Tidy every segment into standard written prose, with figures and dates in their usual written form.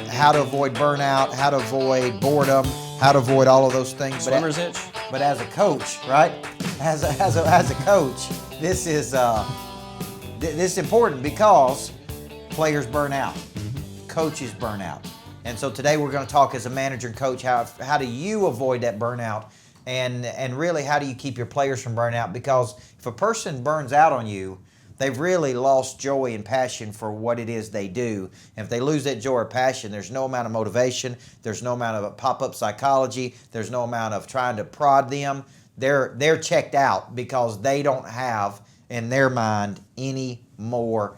How to avoid burnout, how to avoid boredom, how to avoid all of those things. Swimmer's itch. But as a coach, right? As a coach, this is important because players burn out, coaches burn out. And so today we're going to talk as a manager and coach, how do you avoid that burnout, and really how do you keep your players from burnout? Because if a person burns out on you, they've really lost joy and passion for what it is they do. And if they lose that joy or passion, there's no amount of motivation, there's no amount of pop-up psychology, there's no amount of trying to prod them. They're checked out because they don't have, in their mind, any more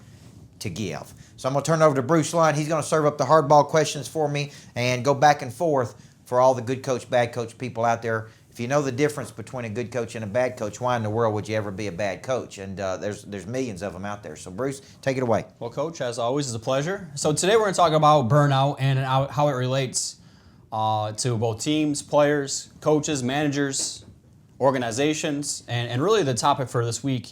to give. So I'm going to turn it over to Bruce Lund. He's going to serve up the hardball questions for me and go back and forth for all the good coach, bad coach people out there. If you know the difference between a good coach and a bad coach, why in the world would you ever be a bad coach? And there's millions of them out there. So Bruce, take it away. Well, Coach, as always, it's a pleasure. So today we're going to talk about burnout and how it relates to both teams, players, coaches, managers, organizations, and really the topic for this week.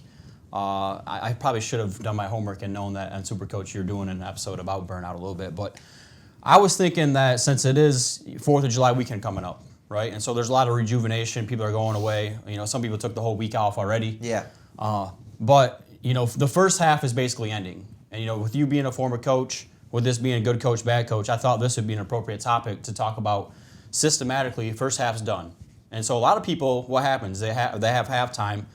I probably should have done my homework and known that on Supercoach you're doing an episode about burnout a little bit, but I was thinking that since it is 4th of July weekend coming up, right? And so there's a lot of rejuvenation. People are going away. You know, some people took the whole week off already. Yeah. But, you know, the first half is basically ending. And, you know, with you being a former coach, with this being a good coach, bad coach, I thought this would be an appropriate topic to talk about systematically. First half's done. And so a lot of people, what happens? They have halftime,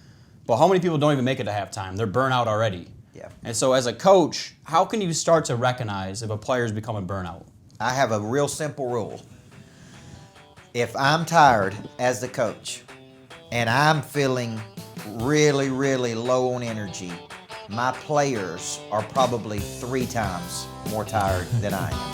but how many people don't even make it to halftime? They're burnt out already. Yeah. And so as a coach, how can you start to recognize if a player is becoming burnout? I have a real simple rule. If I'm tired as the coach and I'm feeling really, really low on energy, my players are probably 3 times more tired than I am.